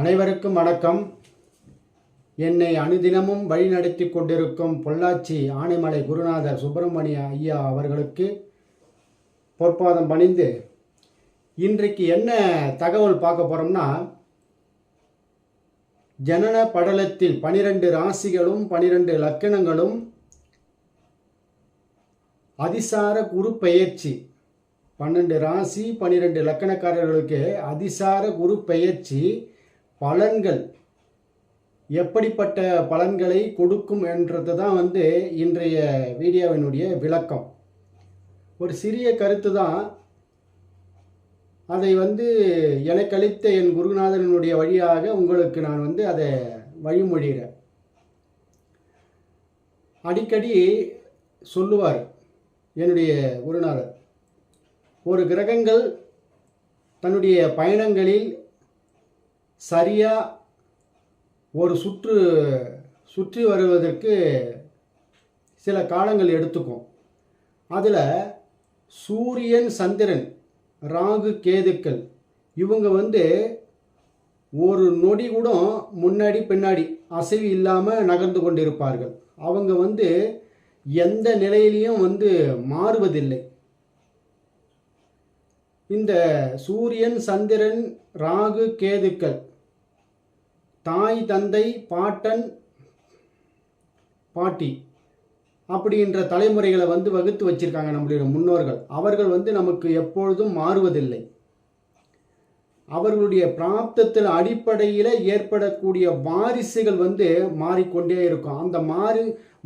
அனைவருக்கும் வணக்கம். என்னை அனுதினமும் வழிநடத்தி கொண்டிருக்கும் பொள்ளாச்சி ஆனைமலை குருநாதர் சுப்பிரமணிய ஐயா அவர்களுக்கு பொற்பாதம் பணிந்து இன்றைக்கு என்ன தகவல் பார்க்க போகிறோம்னா, ஜனன படலத்தில் 12 ராசிகளும் 12 லக்கணங்களும் அதிசார குரு பெயர்ச்சி 12 ராசி 12 லக்கணக்காரர்களுக்கு அதிசார குரு பெயர்ச்சி பலன்கள் எப்படிப்பட்ட பலன்களை கொடுக்கும் என்றது தான் இன்றைய வீடியோவினுடைய விளக்கம். ஒரு சிறிய கருத்து தான், அதை எனக்கு அளித்த என் குருநாதனுடைய வழியாக உங்களுக்கு நான் அதை வழிமொழிகிறேன். அடிக்கடி சொல்லுவார் என்னுடைய குருநாதர், ஒரு கிரகங்கள் தன்னுடைய பயணங்களில் சரியாக ஒரு சுற்றி வருவதற்கு சில காலங்கள் எடுத்துக்கும். அதில் சூரியன், சந்திரன், ராகு, கேதுக்கள் இவங்க ஒரு நொடி கூட முன்னாடி பின்னாடி அசைவு இல்லாமல் நகர்ந்து கொண்டிருப்பார்கள். அவங்க எந்த நிலையிலையும் மாறுவதில்லை. இந்த சூரியன், சந்திரன், ராகு, கேதுக்கள் தாய், தந்தை, பாட்டன், பாட்டி அப்படின்ற தலைமுறைகளை வகுத்து வச்சிருக்காங்க நம்மளுடைய முன்னோர்கள். அவர்கள் நமக்கு எப்பொழுதும் மாறுவதில்லை. அவர்களுடைய பிராப்தத்தில் அடிப்படையில் ஏற்படக்கூடிய வாரிசுகள் மாறிக்கொண்டே இருக்கும். அந்த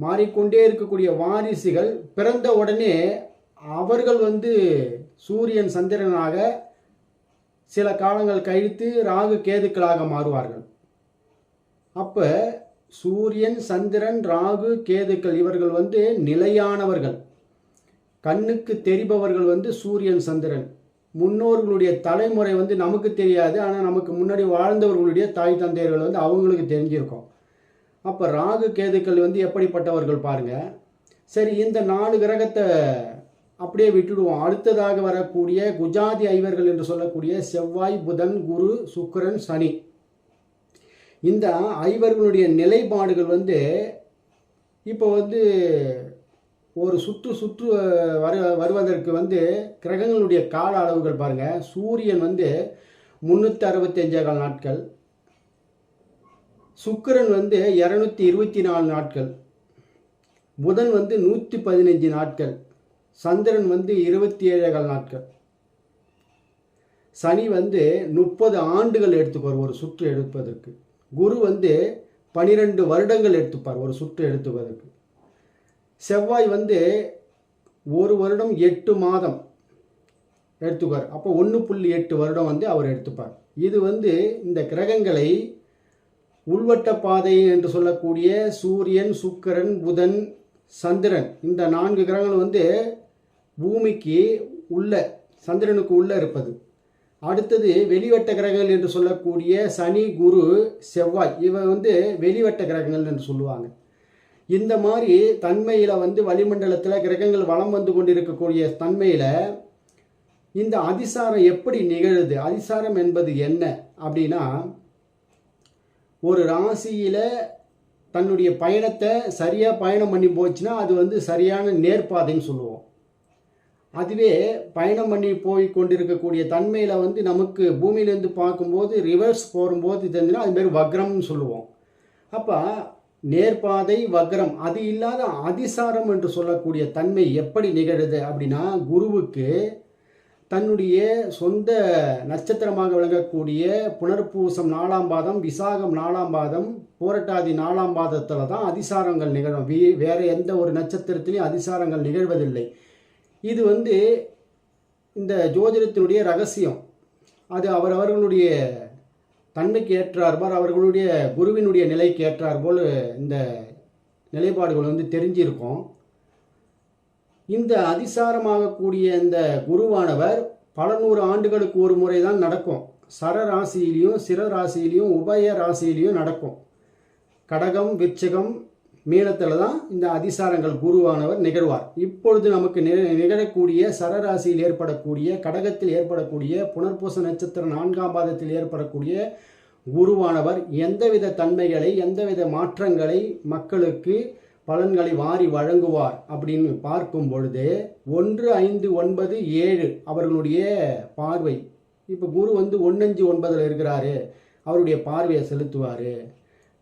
மாறிக்கொண்டே இருக்கக்கூடிய வாரிசுகள் பிறந்த உடனே அவர்கள் சூரியன், சந்திரனாக சில காலங்கள் கழித்து ராகு, கேதுக்களாக மாறுவார்கள். அப்போ சூரியன், சந்திரன், ராகு, கேதுக்கள் இவர்கள் நிலையானவர்கள். கண்ணுக்கு தெரிபவர்கள் சூரியன், சந்திரன். முன்னோர்களுடைய தலைமுறை நமக்கு தெரியாது, ஆனால் நமக்கு முன்னாடி வாழ்ந்தவர்களுடைய தாய் தந்தையர்கள் அவங்களுக்கு தெரிஞ்சிருக்கும். அப்போ ராகு, கேதுக்கள் எப்படிப்பட்டவர்கள் பாருங்கள். சரி, இந்த 4 கிரகத்தை அப்படியே விட்டுடுவோம். அடுத்ததாக வரக்கூடிய குஜாதி ஐவர்கள் என்று சொல்லக்கூடிய செவ்வாய், புதன், குரு, சுக்கிரன், சனி, இந்த ஐவர்களுடைய நிலைப்பாடுகள் இப்போ ஒரு சுற்று வருவதற்கு கிரகங்களுடைய கால அளவுகள் பாருங்கள். சூரியன் 365 நாட்கள், சுக்கிரன் 224 நாட்கள், புதன் 115 நாட்கள், சந்திரன் 27 நாட்கள், சனி 30 ஆண்டுகள் எடுத்துக்குவார் ஒரு சுற்று எடுப்பதற்கு. குரு 12 வருடங்கள் எடுத்துப்பார் ஒரு சுற்று எடுத்துப்பதற்கு. செவ்வாய் 1 வருடம் 8 மாதம் எடுத்துப்பார். அப்போ 1.8 வருடம் அவர் எடுத்துப்பார். இது இந்த கிரகங்களை உள்வட்ட பாதை என்று சொல்லக்கூடிய சூரியன், சுக்கிரன், புதன், சந்திரன், இந்த 4 கிரகங்கள் பூமிக்கு உள்ள, சந்திரனுக்கு உள்ள இருப்பது. அடுத்தது வெளிவட்ட கிரகங்கள் என்று சொல்லக்கூடிய சனி, குரு, செவ்வாய், இவ வெளிவட்ட கிரகங்கள் என்று சொல்லுவாங்க. இந்த மாதிரி தன்மையில் வளிமண்டலத்தில் கிரகங்கள் வலம் கொண்டிருக்கக்கூடிய தன்மையில் இந்த அதிசாரம் எப்படி நிகழுது? அதிசாரம் என்பது என்ன அப்படின்னா, ஒரு ராசியில் தன்னுடைய பயணத்தை சரியாக பயணம் பண்ணி போச்சுன்னா அது சரியான நேர்பாதைன்னு சொல்லுவோம். அதுவே பயணம் பண்ணி போய் கொண்டிருக்கக்கூடிய தன்மையில் நமக்கு பூமியிலேருந்து பார்க்கும்போது ரிவர்ஸ் போகும்போது தெரிஞ்சுன்னா அதுமாரி வக்ரம்னு சொல்லுவோம். அப்போ நேர்பாதை, வக்ரம், அது இல்லாத அதிசாரம் என்று சொல்லக்கூடிய தன்மை எப்படி நிகழுது அப்படின்னா, குருவுக்கு தன்னுடைய சொந்த நட்சத்திரமாக விளங்கக்கூடிய புனர்பூசம் 4ஆம் பாதம், விசாகம் 4ஆம் பாதம், பூரட்டாதி 4ஆம் பாதத்தில் தான் அதிசாரங்கள் நிகழும். வேறு எந்த ஒரு நட்சத்திரத்திலையும் அதிசாரங்கள் நிகழ்வதில்லை. இது இந்த ஜோதிடத்தினுடைய ரகசியம். அது அவர்களுடைய தன்மைக்கு ஏற்றார்பார், அவர்களுடைய குருவினுடைய நிலைக்கு ஏற்றார்போல் இந்த நிலைப்பாடுகள் தெரிஞ்சிருக்கும். இந்த அதிசாரமாகக்கூடிய இந்த குருவானவர் பல 100 ஆண்டுகளுக்கு ஒரு முறை தான் நடக்கும். சரராசியிலையும் சிரராசியிலையும் உபய ராசியிலையும் நடக்கும். கடகம், விருச்சிகம், மீனத்தில் தான் இந்த அதிசாரங்கள் குருவானவர் நிகழ்வார். இப்பொழுது நமக்கு நிகழக்கூடிய சரராசியில் ஏற்படக்கூடிய, கடகத்தில் ஏற்படக்கூடிய, புனர்பூச நட்சத்திரம் 4ஆம் பாதத்தில் ஏற்படக்கூடிய குருவானவர் எந்தவித தன்மைகளை எந்தவித மாற்றங்களை மக்களுக்கு பலன்களை வாரி வழங்குவார் அப்படின்னு பார்க்கும் பொழுது 1, 5, 9, 7 அவர்களுடைய பார்வை. இப்போ குரு வந்து 1, 5, 9 இருக்கிறாரு, அவருடைய பார்வையை செலுத்துவார்.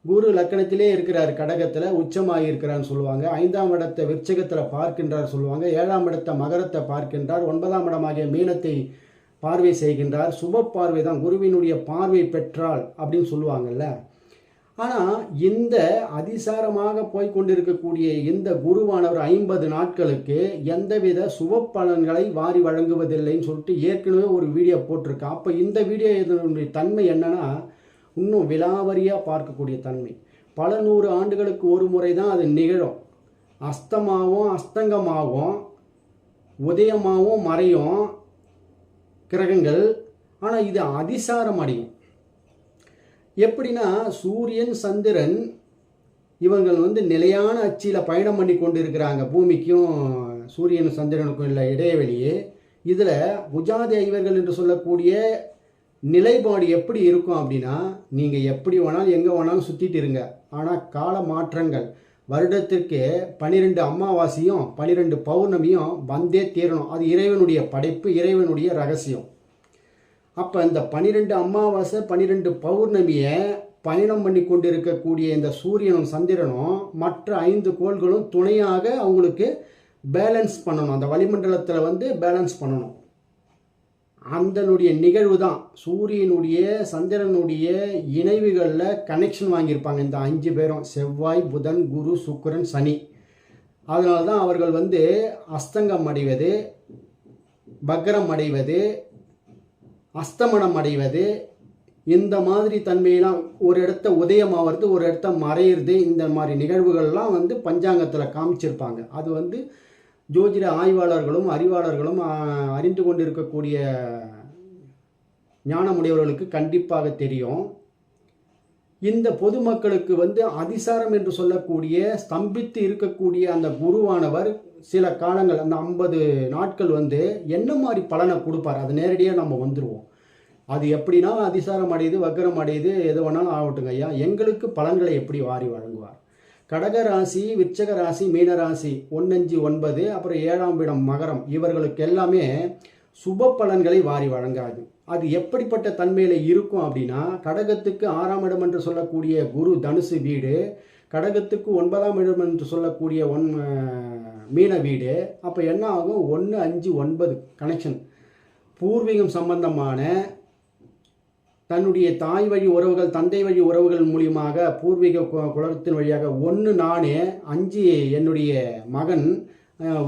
குரு லக்கணத்திலே இருக்கிறார், கடகத்தில் உச்சமாகி இருக்கிறான்னு சொல்லுவாங்க. 5ஆம் இடத்தை விருச்சிகத்தில் பார்க்கின்றார் சொல்லுவாங்க. 7ஆம் இடத்தை மகரத்தை பார்க்கின்றார். 9ஆம் இடமாகிய மீனத்தை பார்வை செய்கின்றார். சுப பார்வை தான், குருவினுடைய பார்வை பெற்றால் அப்படின்னு சொல்லுவாங்கல்ல. ஆனால் இந்த அதிசாரமாக போய்கொண்டிருக்கக்கூடிய இந்த குருவானவர் 50 நாட்களுக்கு எந்தவித சுப பலன்களை வாரி வழங்குவதில்லைன்னு சொல்லிட்டு ஏற்கனவே ஒரு வீடியோ போட்டிருக்கேன். அப்போ இந்த வீடியோ இதனுடைய தன்மை என்னன்னா, இன்னும் விலாவரியாக பார்க்கக்கூடிய தன்மை. பல 100 ஆண்டுகளுக்கு ஒரு முறை தான் அது நிகழும். அஸ்தமாகவும் அஸ்தங்கமாகவும் உதயமாகவும் மறையும் கிரகங்கள். ஆனால் இது அதிசாரம் அடையும். எப்படின்னா, சூரியன் சந்திரன் இவங்கள் வந்து நிலையான அச்சில் பயணம் பண்ணி கொண்டு இருக்கிறாங்க. பூமிக்கும் சூரியன் சந்திரனுக்கும் இல்லை இடைவெளியே. இதில் புஜாதி ஐவர்கள் என்று சொல்லக்கூடிய நிலைப்பாடு எப்படி இருக்கும் அப்படின்னா, நீங்கள் எப்படி வேணாலும் எங்கே வேணாலும் சுற்றிட்டு இருங்க, ஆனால் கால மாற்றங்கள் வருடத்திற்கு 12 அமாவாசையும் 12 பௌர்ணமியும் வந்தே தீரணும். அது இறைவனுடைய படைப்பு, இறைவனுடைய ரகசியம். அப்போ இந்த 12 அமாவாசை 12 பௌர்ணமியை பயணம் பண்ணி கொண்டு இருக்கக்கூடிய இந்த சூரியனும் சந்திரனும் மற்ற 5 கோள்களும் துணையாக அவங்களுக்கு பேலன்ஸ் பண்ணணும். அந்த வளிமண்டலத்தில் வந்து பேலன்ஸ் பண்ணணும். அந்தனுடைய நிகழ்வு தான் சூரியனுடைய சந்திரனுடைய இணைவுகளில் கனெக்ஷன் வாங்கியிருப்பாங்க இந்த 5 பேரும், செவ்வாய், புதன், குரு, சுக்கிரன், சனி. அதனால தான் அவர்கள் வந்து அஸ்தங்கம் அடைவது, பக்ரம் அடைவது, அஸ்தமனம் அடைவது, இந்த மாதிரி தன்மையெல்லாம், ஒரு இடத்த உதயமாகிறது, ஒரு இடத்த மறையிறது, இந்த மாதிரி நிகழ்வுகள்லாம் வந்து பஞ்சாங்கத்தில் காமிச்சிருப்பாங்க. அது வந்து ஜோதிட ஆய்வாளர்களும் அறிவாளர்களும் அறிந்து கொண்டிருக்கக்கூடிய ஞானமுடையவர்களுக்கு கண்டிப்பாக தெரியும். இந்த பொதுமக்களுக்கு வந்து அதிசாரம் என்று சொல்லக்கூடிய ஸ்தம்பித்து இருக்கக்கூடிய அந்த குருவானவர் சில காலங்கள், அந்த 50 நாட்கள் வந்து என்ன மாதிரி பலனை கொடுப்பார், அது நேரடியாக நம்ம வந்துடுவோம். அது எப்படின்னா அதிசாரம் அடையுது, வக்ரம் அடையுது, எது வேணாலும் ஆகட்டுங்க ஐயா, எங்களுக்கு பலன்களை எப்படி வாரி வழங்குவார். கடக ராசி, விருச்சக ராசி, மீன ராசி 1, 5, 9, அப்புறம் 7ஆம் இடம் மகரம், இவர்களுக்கு எல்லாமே சுப பலன்களை வாரி வழங்காது. அது எப்படிப்பட்ட தன்மையில் இருக்கும் அப்படின்னா, கடகத்துக்கு 6ஆம் இடம் என்று சொல்லக்கூடிய குரு தனுசு வீடு, கடகத்துக்கு 9ஆம் இடம் என்று சொல்லக்கூடிய மீன வீடு. அப்போ என்ன ஆகும், 1, 5, 9 கனெக்ஷன். பூர்வீகம் சம்பந்தமான தன்னுடைய தாய் வழி உறவுகள், தந்தை வழி உறவுகள் மூலியமாக பூர்வீக குலத்தின் வழியாக 1 நானே, 5 என்னுடைய மகன்,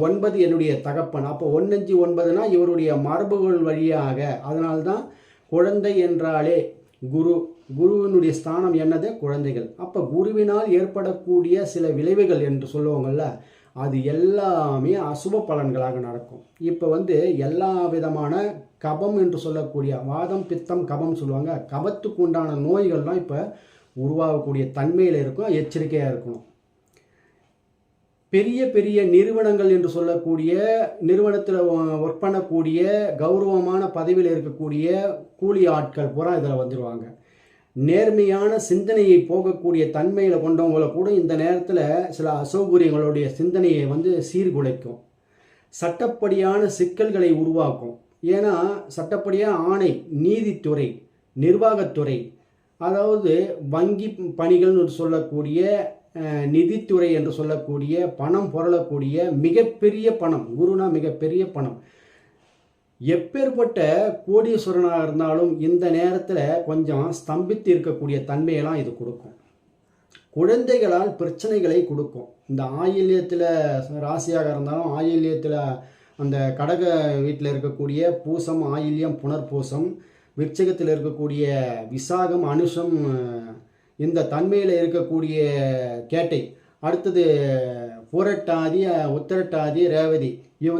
9 என்னுடைய தகப்பன். அப்போ 1, 5, 9னா இவருடைய மரபுகள் வழியாக. அதனால்தான் குழந்தை என்றாலே குரு, குருவினுடைய ஸ்தானம் என்னது, குழந்தைகள். அப்போ குருவினால் ஏற்படக்கூடிய சில விளைவுகள் என்று சொல்லுவாங்கள்ல, அது எல்லாமே அசுப பலன்களாக நடக்கும். இப்போ வந்து எல்லா விதமான கபம் என்று சொல்லக்கூடிய வாதம், பித்தம், கபம் சொல்லுவாங்க. கபத்துக்கு உண்டான நோய்கள்லாம் இப்போ உருவாகக்கூடிய தன்மையில் இருக்கும். எச்சரிக்கையாக இருக்கணும். பெரிய பெரிய நிறுவனங்கள் என்று சொல்லக்கூடிய நிறுவனத்தில் ஒர்க் பண்ணக்கூடிய கௌரவமான பதவியில் இருக்கக்கூடிய கூலி ஆட்கள் பூரா இதில் வந்துடுவாங்க. நேர்மையான சிந்தனையை போகக்கூடிய தன்மையில் கொண்டவங்களை கூட இந்த நேரத்தில் சில அசௌகரியங்களுடைய சிந்தனையை வந்து சீர்குலைக்கும். சட்டப்படியான சிக்கல்களை உருவாக்கும். ஏன்னா சட்டப்படியான ஆணை, நீதித்துறை, நிர்வாகத்துறை, அதாவது வங்கி பணிகள்னு சொல்லக்கூடிய நிதித்துறை என்று சொல்லக்கூடிய பணம் புரளக்கூடிய மிகப்பெரிய பணம், குருனா மிகப்பெரிய பணம். எப்பேற்பட்ட கோடீஸ்வரனாக இருந்தாலும் இந்த நேரத்தில் கொஞ்சம் ஸ்தம்பித்து இருக்கக்கூடிய தன்மையெல்லாம் இது கொடுக்கும். குழந்தைகளால் பிரச்சனைகளை கொடுக்கும். இந்த ஆயில்யத்தில் ராசியாக இருந்தாலும் ஆயில்யத்தில் அந்த கடக வீட்டில் இருக்கக்கூடிய பூசம், ஆயில்யம், புனர்பூசம், விருச்சிகத்தில் இருக்கக்கூடிய விசாகம், அனுஷம், இந்த தன்மையில் இருக்கக்கூடிய கேட்டை, அடுத்தது புரட்டாதி, உத்திரட்டாதி, ரேவதி,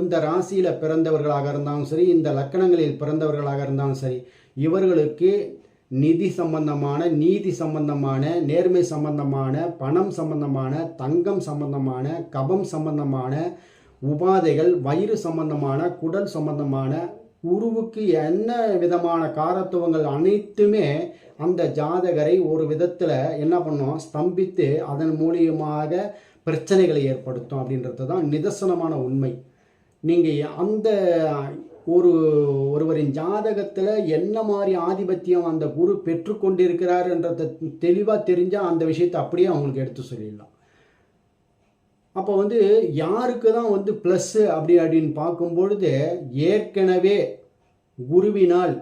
இந்த ராசியில் பிறந்தவர்களாக இருந்தாலும் சரி, இந்த லக்கணங்களில் பிறந்தவர்களாக இருந்தாலும் சரி, இவர்களுக்கு நிதி சம்பந்தமான, நீதி சம்பந்தமான, நேர்மை சம்பந்தமான, பணம் சம்பந்தமான, தங்கம் சம்பந்தமான, கபம் சம்பந்தமான உபாதைகள், வயிறு சம்பந்தமான, குடல் சம்பந்தமான, குருவுக்கு என்ன விதமான காரத்துவங்கள் அனைத்துமே அந்த ஜாதகரை ஒரு விதத்தில் என்ன பண்ணோம், ஸ்தம்பித்து அதன் மூலியமாக பிரச்சனைகளை ஏற்படுத்தும் அப்படின்றது தான் நிதர்சனமான உண்மை. நீங்கள் அந்த ஒருவரின் ஜாதகத்தில் என்ன மாதிரி ஆதிபத்தியம் அந்த குரு பெற்றுக்கொண்டிருக்கிறாருன்றதை தெளிவாக தெரிஞ்சால் அந்த விஷயத்தை அப்படியே அவங்களுக்கு எடுத்து சொல்லிடலாம். அப்போ யாருக்கு தான் ப்ளஸ்ஸு அப்படின்னு பார்க்கும்பொழுது, ஏற்கனவே குருவினால்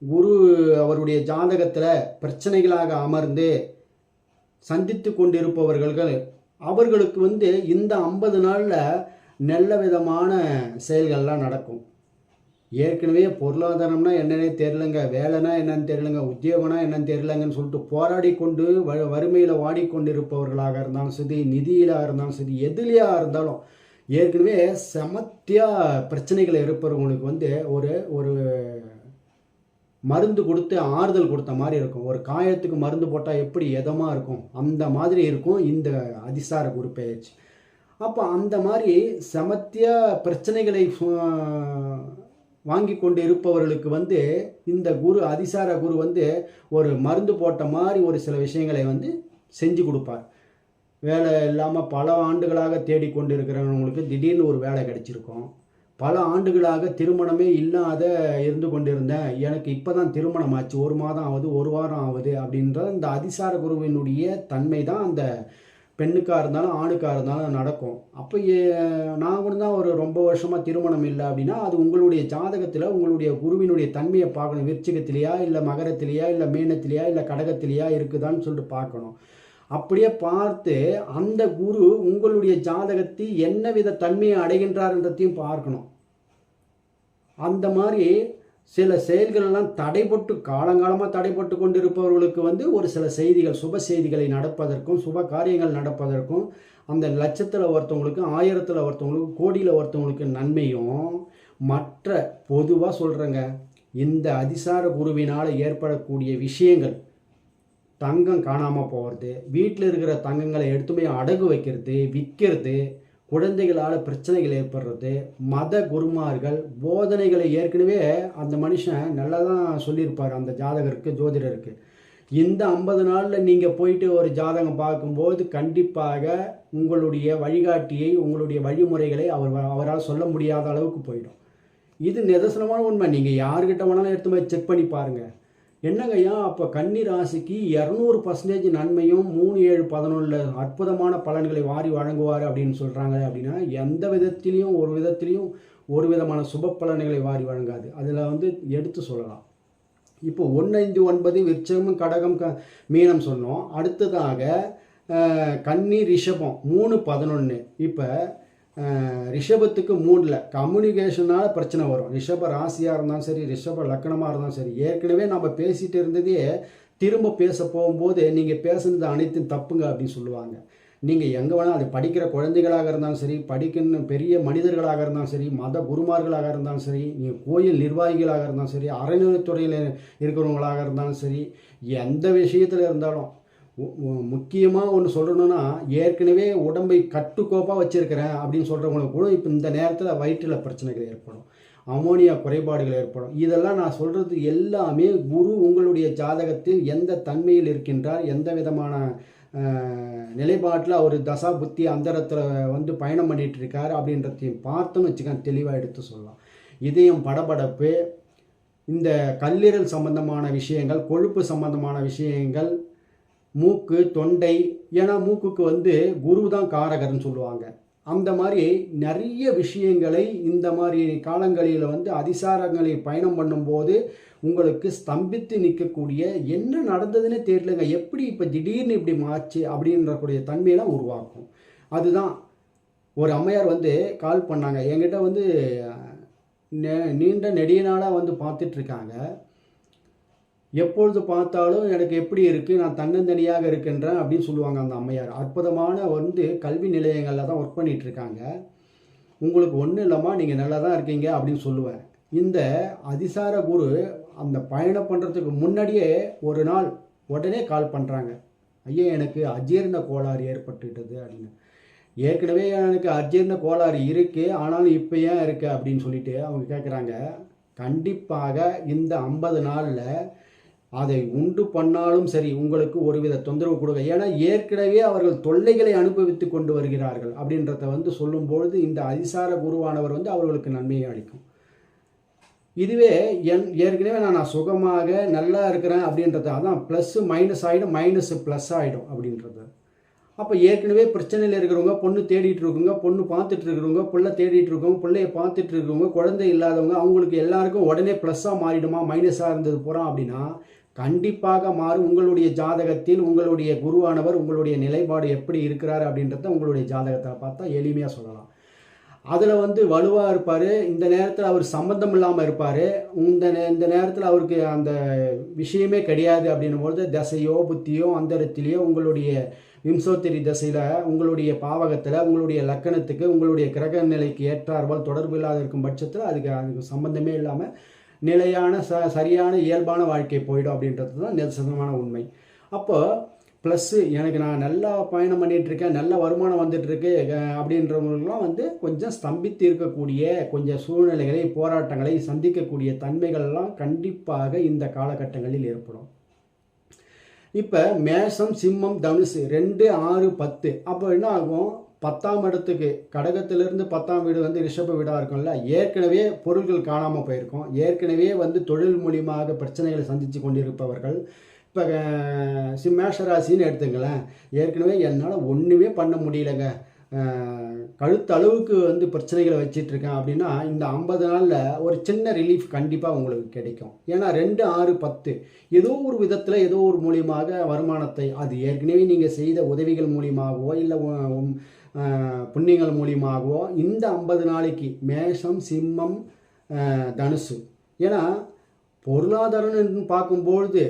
குரு அவருடைய ஜாதகத்தில் பிரச்சனைகளாக அமர்ந்து சந்தித்து கொண்டிருப்பவர்கள் அவர்களுக்கு இந்த 50 நாளில் நல்ல விதமான செயல்கள்லாம் நடக்கும். ஏற்கனவே பொருளாதாரம்னா என்னன்னே தெரிலங்க, வேலைனா என்னன்னு தெரிலங்க, உத்தியோகம்னா என்னன்னு தெரிலங்கன்னு சொல்லிட்டு போராடி கொண்டு வறுமையில் வாடிக்கொண்டிருப்பவர்களாக இருந்தாலும் சரி, நிதியிலாக இருந்தாலும் சரி, எதுலையாக இருந்தாலும் ஏற்கனவே சமத்தியாக பிரச்சனைகள் இருப்பவங்களுக்கு ஒரு ஒரு மருந்து கொடுத்து ஆறுதல் கொடுத்த மாதிரி இருக்கும். ஒரு காயத்துக்கு மருந்து போட்டால் எப்படி எதமாக இருக்கும், அந்த மாதிரி இருக்கும் இந்த அதிசார குரு பெயர்ச்சி. அப்போ அந்த மாதிரி சமத்தியாக பிரச்சனைகளை வாங்கி கொண்டு இருப்பவர்களுக்கு இந்த குரு அதிசார குரு ஒரு மருந்து போட்ட மாதிரி ஒரு சில விஷயங்களை செஞ்சு கொடுப்பார். வேலை இல்லாமல் பல ஆண்டுகளாக தேடிக்கொண்டு இருக்கிறவங்களுக்கு திடீர்னு ஒரு வேலை கிடைச்சிருக்கும். பல ஆண்டுகளாக திருமணமே இல்லாத இருந்து கொண்டிருந்தேன், எனக்கு இப்போ தான் திருமணம் ஆச்சு, 1 மாதம் ஆகுது, 1 வாரம் ஆகுது அப்படின்ற இந்த அதிசார குருவினுடைய தன்மை தான் அந்த பெண்ணுக்காக இருந்தாலும் ஆணுக்காக இருந்தாலும் நடக்கும். அப்போ நான் கூட தான் ஒரு ரொம்ப வருஷமாக திருமணம் இல்லை அப்படின்னா அது உங்களுடைய ஜாதகத்தில் உங்களுடைய குருவினுடைய தன்மையை பார்க்கணும். விருச்சிகத்திலையா இல்லை மகரத்திலையா இல்லை மீனத்திலையா இல்லை கடகத்திலையா இருக்குதான்னு சொல்லிட்டு பார்க்கணும். அப்படியே பார்த்து அந்த குரு உங்களுடைய ஜாதகத்தில் என்ன வித தன்மையை அடைகின்றார்ன்றதையும் பார்க்கணும். அந்த மாதிரி சில செயல்களெல்லாம் தடைப்பட்டு காலங்காலமாக தடைப்பட்டு கொண்டிருப்பவர்களுக்கு ஒரு சில செய்திகள், சுப செய்திகளை நடப்பதற்கும் சுப காரியங்கள் நடப்பதற்கும் அந்த லட்சத்தில் ஒருத்தவங்களுக்கு, 1000ல் ஒருத்தவங்களுக்கு, கோடியில் ஒருத்தவங்களுக்கு நன்மையும், மற்ற பொதுவாக சொல்கிறேங்க, இந்த அதிசார குருவினால் ஏற்படக்கூடிய விஷயங்கள், தங்கம் காணாமல் போகிறது, வீட்டில் இருக்கிற தங்கங்களை எடுத்து போய் அடகு வைக்கிறது, விற்கிறது, குழந்தைகளால் பிரச்சனைகள் ஏற்படுறது, மத குருமார்கள் போதனைகளை ஏற்கனவே அந்த மனுஷன் நல்லா தான் சொல்லியிருப்பார் அந்த ஜாதகருக்கு, ஜோதிடருக்கு. இந்த 50 நாளில் நீங்கள் போயிட்டு ஒரு ஜாதகம் பார்க்கும்போது கண்டிப்பாக உங்களுடைய வழிகாட்டியை, உங்களுடைய வழிமுறைகளை அவரால் சொல்ல முடியாத அளவுக்கு போயிடும். இது நிதர்சனமான உண்மை. நீங்கள் யார்கிட்ட வேணாலும் எடுத்து போய் செக் பண்ணி பாருங்கள். என்னங்கய்யா, அப்போ கன்னி ராசிக்கு 200% நன்மையும் 3, 7, 11 அற்புதமான பலன்களை வாரி வழங்குவார் அப்படின்னு சொல்கிறாங்க. அப்படின்னா எந்த விதத்திலையும் ஒரு விதமான சுப பலன்களை வாரி வழங்காது. அதில் எடுத்து சொல்லலாம். இப்போ 1, 5, 9 விருச்சகம், கடகம், மீனம் சொன்னோம். அடுத்ததாக கன்னி, ரிஷபம் 3, 11. இப்போ ரிஷபத்துக்கு 3ல் கம்யூனிகேஷனால் பிரச்சனை வரும். ரிஷப ராசியாக இருந்தாலும் சரி, ரிஷப லக்கணமாக இருந்தாலும் சரி, ஏற்கனவே நம்ம பேசிகிட்டு இருந்ததே திரும்ப பேச போகும்போது நீங்கள் பேசுனது அனைத்தும் தப்புங்க அப்படின்னு சொல்லுவாங்க. நீங்கள் எங்கே வேணால் அது படிக்கிற குழந்தைகளாக இருந்தாலும் சரி, படிக்கணும் பெரிய மனிதர்களாக இருந்தாலும் சரி, மத குருமார்களாக இருந்தாலும் சரி, நீங்கள் கோயில் நிர்வாகிகளாக இருந்தாலும் சரி, அறநிலைத்துறையில் இருக்கிறவங்களாக இருந்தாலும் சரி, எந்த விஷயத்தில் இருந்தாலும் முக்கியமாக ஒன்று சொல்லணும்னா, ஏற்கனவே உடம்பை கட்டுக்கோப்பாக வச்சுருக்கிறேன் அப்படின்னு சொல்கிறவங்களுக்கு கூட இப்போ இந்த நேரத்தில் வயிற்றில் பிரச்சனைகள் ஏற்படும், அமோனியா குறைபாடுகள் ஏற்படும். இதெல்லாம் நான் சொல்கிறது எல்லாமே குரு உங்களுடைய ஜாதகத்தில் எந்த தன்மையில் இருக்கின்றார், எந்த விதமான நிலைப்பாட்டில் அவர் தசா புத்தி அந்தரத்தில் பயணம் பண்ணிகிட்டு இருக்கார் அப்படின்றதையும் பார்த்தோன்னு வச்சுக்கோங்க, தெளிவாக எடுத்து சொல்லலாம். இதயம் படபடப்பு, இந்த கல்லீரல் சம்பந்தமான விஷயங்கள், கொழுப்பு சம்பந்தமான விஷயங்கள், மூக்கு, தொண்டை, ஏன்னா மூக்குக்கு குரு தான் காரகர்னு சொல்லுவாங்க. அந்த மாதிரி நிறைய விஷயங்களை இந்த மாதிரி காலங்களில் அதிசாரங்களை பயணம் பண்ணும்போது உங்களுக்கு ஸ்தம்பித்து நிற்கக்கூடிய, என்ன நடந்ததுன்னே தெரியலங்க, எப்படி இப்போ திடீர்னு இப்படி மாச்சு அப்படின்றக்கூடிய தன்மையெல்லாம் உருவாக்கும். அதுதான் ஒரு அம்மையார் கால் பண்ணாங்க என்கிட்ட, நீண்ட நெடிய நாளாக பார்த்துட்ருக்காங்க. எப்பொழுது பார்த்தாலும் எனக்கு எப்படி இருக்குது, நான் தன்னந்தனியாக இருக்கின்றேன் அப்படின்னு சொல்லுவாங்க அந்த அம்மையார். அற்புதமான கல்வி நிலையங்களில் தான் ஒர்க் பண்ணிகிட்ருக்காங்க. உங்களுக்கு ஒன்றும் இல்லைம்மா, நீங்கள் நல்லா தான் இருக்கீங்க அப்படின்னு சொல்லுவேன். இந்த அதிசார குரு அந்த பயணம் பண்ணுறதுக்கு முன்னாடியே ஒரு நாள் உடனே கால் பண்ணுறாங்க, ஐயா எனக்கு அஜீரண கோளாறு ஏற்பட்டுட்டது அப்படின்னு. ஏற்கனவே எனக்கு அஜீரண கோளாறு இருக்குது, ஆனாலும் இப்போ ஏன் இருக்குது அப்படின்னு சொல்லிட்டு அவங்க கேட்குறாங்க. கண்டிப்பாக இந்த 50 நாளில் அதை உண்டு பண்ணாலும் சரி உங்களுக்கு ஒருவித தொந்தரவு கொடுக்க. ஏன்னா ஏற்கனவே அவர்கள் தொல்லைகளை அனுபவித்து கொண்டு வருகிறார்கள் அப்படின்றத வந்து சொல்லும்பொழுது இந்த அதிசார குருவானவர் வந்து அவர்களுக்கு நன்மையை அளிக்கும். இதுவே ஏற்கனவே நான் சுகமாக நல்லா இருக்கிறேன் அப்படின்றது, அதான் ப்ளஸ்ஸு மைனஸ் ஆகிடும், மைனஸு ப்ளஸ் ஆகிடும் அப்படின்றது. அப்போ ஏற்கனவே பிரச்சனையில் இருக்கிறவங்க, பொண்ணு தேடிட்டு இருக்கவங்க, பொண்ணு பார்த்துட்டு இருக்கிறவங்க, பிள்ளை தேடிட்டு இருக்கவங்க, பிள்ளைய பார்த்துட்டு இருக்கிறவங்க, குழந்தை இல்லாதவங்க, அவங்களுக்கு எல்லாருக்கும் உடனே ப்ளஸ்ஸாக மாறிடுமா, மைனஸாக இருந்தது போகிறோம் அப்படின்னா கண்டிப்பாக மாறும். உங்களுடைய ஜாதகத்தில் உங்களுடைய குருவானவர் உங்களுடைய நிலைப்பாடு எப்படி இருக்கிறார் அப்படின்றத உங்களுடைய ஜாதகத்தை பார்த்தா எளிமையாக சொல்லலாம். அதில் வந்து வலுவாக இருப்பார், இந்த நேரத்தில் அவர் சம்மந்தம் இல்லாமல் இருப்பார், இந்த நேரத்தில் அவருக்கு அந்த விஷயமே கிடையாது அப்படின்னும்போது தசையோ புத்தியோ அந்தரத்திலேயோ உங்களுடைய விம்சோத்திரி தசையில் உங்களுடைய பாவகத்தில் உங்களுடைய லக்கணத்துக்கு உங்களுடைய கிரக நிலைக்கு ஏற்றார்வால் தொடர்பு இல்லாத இருக்கும் பட்சத்தில் அதுக்கு சம்மந்தமே இல்லாமல் நிலையான சரியான இயல்பான வாழ்க்கை போயிடும் அப்படின்றது தான் நிதர்சனமான உண்மை. அப்போ ப்ளஸ்ஸு எனக்கு நான் நல்லா பயணம் பண்ணிகிட்ருக்கேன், நல்ல வருமானம் வந்துட்டுருக்கு அப்படின்றவங்களுக்குலாம் வந்து கொஞ்சம் ஸ்தம்பித்து இருக்கக்கூடிய கொஞ்சம் சூழ்நிலைகளை போராட்டங்களை சந்திக்கக்கூடிய தன்மைகள்லாம் கண்டிப்பாக இந்த காலகட்டங்களில் ஏற்படும். இப்போ மேஷம் சிம்மம் தனுசு 2 6 10 அப்போ என்ன ஆகும், 10ஆம் இடத்துக்கு கடகத்திலிருந்து 10ஆம் வீடு வந்து ரிஷப வீடாக இருக்கும்ல, ஏற்கனவே பொருள்கள் காணாமல் போயிருக்கும், ஏற்கனவே வந்து தொழில் மூலியமாக பிரச்சனைகளை சந்தித்து கொண்டிருப்பவர்கள். இப்போ மேஷராசின்னு எடுத்துங்களேன், ஏற்கனவே என்னால் ஒன்றுமே பண்ண முடியலைங்க, கழுத்தளவுக்கு வந்து பிரச்சனைகளை வச்சிட்ருக்கேன் அப்படின்னா இந்த 50 நாளில் ஒரு சின்ன ரிலீஃப் கண்டிப்பாக உங்களுக்கு கிடைக்கும். ஏன்னா 2 6 10 ஏதோ ஒரு விதத்தில் ஏதோ ஒரு மூலியமாக வருமானத்தை, அது ஏற்கனவே நீங்கள் செய்த உதவிகள் மூலியமாகவோ இல்லை புண்ணியங்கள் மூலியமாகவோ இந்த 50 நாளைக்கு மேஷம் சிம்மம் தனுசு, ஏன்னா பொருளாதாரம்னு பார்க்கும்பொழுது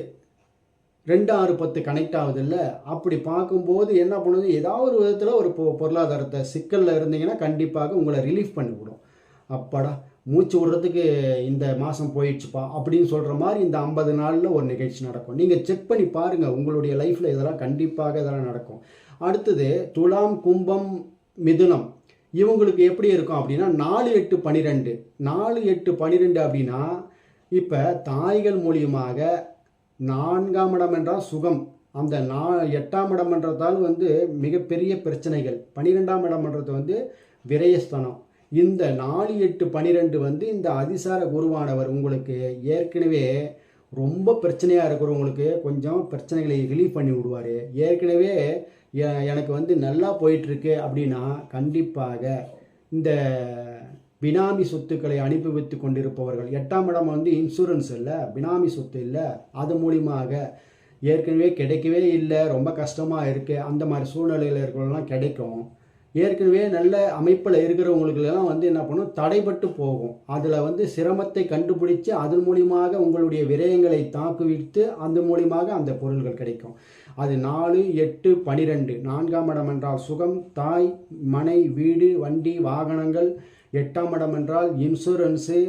2 6 10 கனெக்ட் ஆகுது இல்லை, அப்படி பார்க்கும்போது என்ன பண்ணுது, ஏதாவது ஒரு விதத்தில் ஒரு பொருளாதாரத்தை சிக்கலில் இருந்தீங்கன்னா கண்டிப்பாக உங்களை ரிலீஃப் பண்ணிவிடும். அப்பாடா மூச்சு விடுறதுக்கு இந்த மாதம் போயிடுச்சுப்பா அப்படின்னு சொல்கிற மாதிரி இந்த 50 நாளில் ஒரு நிகழ்ச்சி நடக்கும். நீங்கள் செக் பண்ணி பாருங்கள், உங்களுடைய லைஃப்பில் இதெல்லாம் கண்டிப்பாக இதெல்லாம் நடக்கும். அடுத்தது துலாம் கும்பம் மிதுனம், இவங்களுக்கு எப்படி இருக்கும் அப்படின்னா 4 8 12 4 8 12 அப்படின்னா இப்போ தாய்கள் மூலியமாக 4ஆம் இடம் என்றால் சுகம், அந்த 8ஆம் இடம் என்றதால் வந்து மிகப்பெரிய பிரச்சனைகள், 12ஆம் இடம் என்றது வந்து விரயஸ்தானம். இந்த 4 8 12 வந்து இந்த அதிசார குருவானவர் உங்களுக்கு ஏற்கனவே ரொம்ப பிரச்சனையாக இருக்கிறவங்களுக்கு கொஞ்சம் பிரச்சனைகளை ரிலீஃப் பண்ணி விடுவார். ஏற்கனவே எனக்கு வந்து நல்லா போயிட்டுருக்கு அப்படின்னா கண்டிப்பாக இந்த பினாமி சொத்துக்களை அனுப்பி வைத்து கொண்டிருப்பவர்கள், 8ஆம் இடம் வந்து இன்சூரன்ஸ் இல்லை, பினாமி சொத்து இல்லை, அது மூலியமாக ஏற்கனவே கிடைக்கவே இல்லை, ரொம்ப கஷ்டமாக இருக்குது, அந்த மாதிரி சூழ்நிலையில் இருக்கிறவங்களாம் கிடைக்கும். ஏற்கனவே நல்ல அமைப்பில் இருக்கிறவங்களுக்கெல்லாம் வந்து என்ன பண்ணும், தடைபட்டு போகும். அதில் வந்து சிரமத்தை கண்டுபிடிச்சு அதன் மூலியமாக உங்களுடைய விரயங்களை தாக்குவித்து அந்த மூலியமாக அந்த பொருள்கள் கிடைக்கும். அது 4 8 12 4ஆம் இடம் என்றால் சுகம், தாய் மனை வீடு வண்டி வாகனங்கள், 8ஆம் இடம் என்றால் இன்சூரன்ஸு,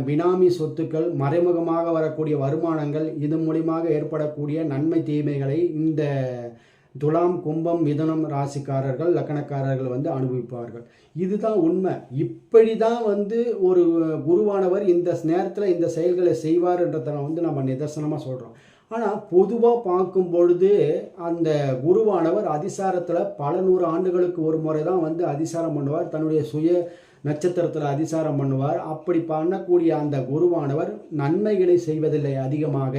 பினாமி சொத்துக்கள், மறைமுகமாக வரக்கூடிய வருமானங்கள், இது மூலியமாக ஏற்படக்கூடிய நன்மை தீமைகளை இந்த துலாம் கும்பம் மிதுனம் ராசிக்காரர்கள் லக்கணக்காரர்கள் வந்து அனுபவிப்பார்கள். இதுதான் உண்மை. இப்படி தான் வந்து ஒரு குருவானவர் இந்த நேரத்தில் இந்த செயல்களை செய்வார்ன்றதை வந்து நம்ம நிதர்சனமாக சொல்கிறோம். ஆனால் பொதுவாக பார்க்கும் பொழுது அந்த குருவானவர் அதிசாரத்தில் பல 100 ஆண்டுகளுக்கு ஒரு முறை தான் வந்து அதிசாரம் பண்ணுவார், தன்னுடைய சுய நட்சத்திரத்தில் அதிசாரம் பண்ணுவார். அப்படி பண்ணக்கூடிய அந்த குருவானவர் நன்மைகளை செய்வதில்லை, அதிகமாக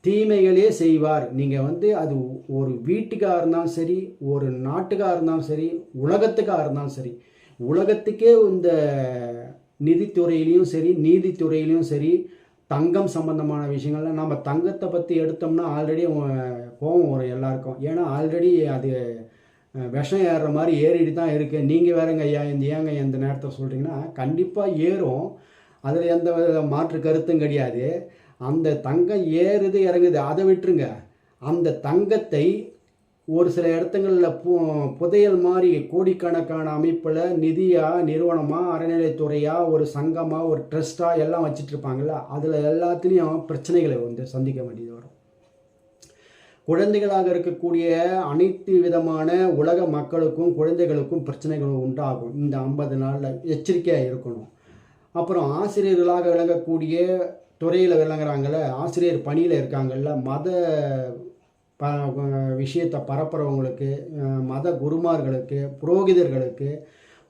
தீமைகளே செய்வார். நீங்கள் வந்து அது ஒரு வீட்டுக்காக இருந்தாலும் சரி, ஒரு நாட்டுக்காக இருந்தாலும் சரி, உலகத்துக்காக இருந்தாலும் சரி, உலகத்துக்கே இந்த நிதித்துறையிலையும் சரி நீதித்துறையிலையும் சரி தங்கம் சம்பந்தமான விஷயங்கள்ல நம்ம தங்கத்தை பற்றி எடுத்தோம்னா ஆல்ரெடி கோபம் வரும் எல்லாருக்கும். ஏன்னா ஆல்ரெடி அது விஷம் ஏறுற மாதிரி ஏறிட்டு தான் இருக்குது. நீங்கள் வேறங்க ஐயா ஏங்க இந்த நேரத்தை சொல்கிறீங்கன்னா கண்டிப்பாக ஏறும், அதில் எந்த மாற்று கருத்தும் கிடையாது. அந்த தங்கம் ஏறுது இறங்குது அதை விட்டுருங்க, அந்த தங்கத்தை ஒரு சில இடத்துங்களில் புதையல் மாதிரி கோடிக்கணக்கான அமைப்பில் நிதியாக நிறுவனமாக அறநிலைத்துறையாக ஒரு சங்கமாக ஒரு ட்ரஸ்ட்டாக எல்லாம் வச்சுட்டு இருப்பாங்கள்ல, அதில் எல்லாத்துலேயும் பிரச்சனைகளை வந்து சந்திக்க வேண்டியது வரும். குழந்தைகளாக இருக்கக்கூடிய அனைத்து விதமான உலக மக்களுக்கும் குழந்தைகளுக்கும் பிரச்சனைகள் உண்டாகும். இந்த 50 நாளில் எச்சரிக்கையாக இருக்கணும். அப்புறம் ஆசிரியர்களாக விளங்கக்கூடிய துறையில் விளங்குறாங்கள்ல, ஆசிரியர் பணியில் இருக்காங்கள்ல, மத ப விஷயத்தை பரப்புறவங்களுக்கு, மத குருமார்களுக்கு, புரோகிதர்களுக்கு,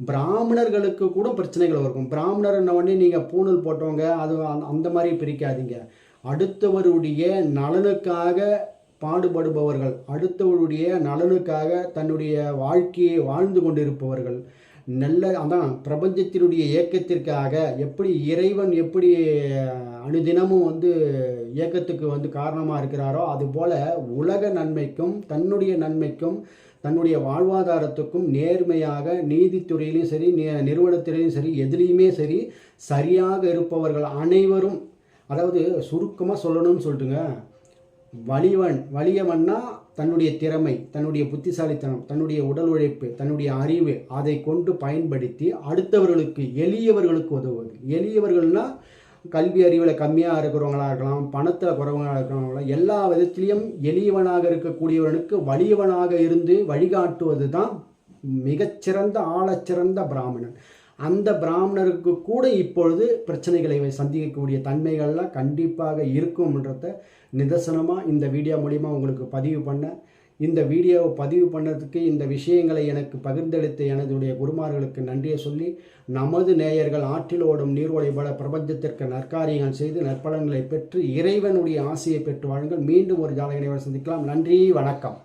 பிராமணர்களுக்கு கூட பிரச்சனைகள் இருக்கும். பிராமணர்ன உடனே நீங்கள் பூணூல் போட்டவங்க அது அந்த மாதிரி பிரிக்காதீங்க. அடுத்தவருடைய நலனுக்காக பாடுபடுபவர்கள், அடுத்தவருடைய நலனுக்காக தன்னுடைய வாழ்க்கையை வாழ்ந்து கொண்டிருப்பவர்கள், அதான் பிரபஞ்சத்தினுடைய இயக்கத்திற்காக எப்படி இறைவன் எப்படி அனுதினமும் இயக்கத்துக்கு காரணமாக இருக்கிறாரோ, அதுபோல் உலக நன்மைக்கும் தன்னுடைய நன்மைக்கும் தன்னுடைய வாழ்வாதாரத்துக்கும் நேர்மையாக நீதித்துறையிலையும் சரி, நிறுவனத்திலையும் சரி, எதுலேயுமே சரி சரியாக இருப்பவர்கள் அனைவரும், அதாவது சுருக்கமாக சொல்லணும்னு சொல்லிட்டுங்க, வலியவன்னா தன்னுடைய திறமை, தன்னுடைய புத்திசாலித்தனம், தன்னுடைய உடல் உழைப்பு, தன்னுடைய அறிவு, அதை கொண்டு பயன்படுத்தி அடுத்தவர்களுக்கு எளியவர்களுக்கு உதவுவது. எளியவர்கள்னா கல்வி அறிவில் கம்மியாக இருக்கிறவங்களாக இருக்கலாம், பணத்தில் குறைவங்களாக இருக்கிறவங்களாம், எல்லா விதத்திலையும் எளியவனாக இருக்கக்கூடியவனுக்கு வலியவனாக இருந்து வழிகாட்டுவது தான் மிகச்சிறந்த ஆழச்சிறந்த பிராமணன். அந்த பிராமணருக்கு கூட இப்பொழுது பிரச்சனைகளை சந்திக்கக்கூடிய தன்மைகள்லாம் கண்டிப்பாக இருக்கும்ன்றத நிதர்சனமாக இந்த வீடியோ மூலிமா உங்களுக்கு பதிவு பண்ண, இந்த வீடியோவை பதிவு பண்ணதுக்கு, இந்த விஷயங்களை எனக்கு பகிர்ந்தளித்த எனதுடைய குருமார்களுக்கு நன்றியை சொல்லி, நமது நேயர்கள் ஆற்றில் ஓடும் நீர்வழி போல பிரபஞ்சத்திற்கு நற்காரியங்கள் செய்து நற்பலன்களை பெற்று இறைவனுடைய ஆசையை பெற்று வாழுங்கள். மீண்டும் ஒரு ஜாலகனைவர் சந்திக்கலாம். நன்றி, வணக்கம்.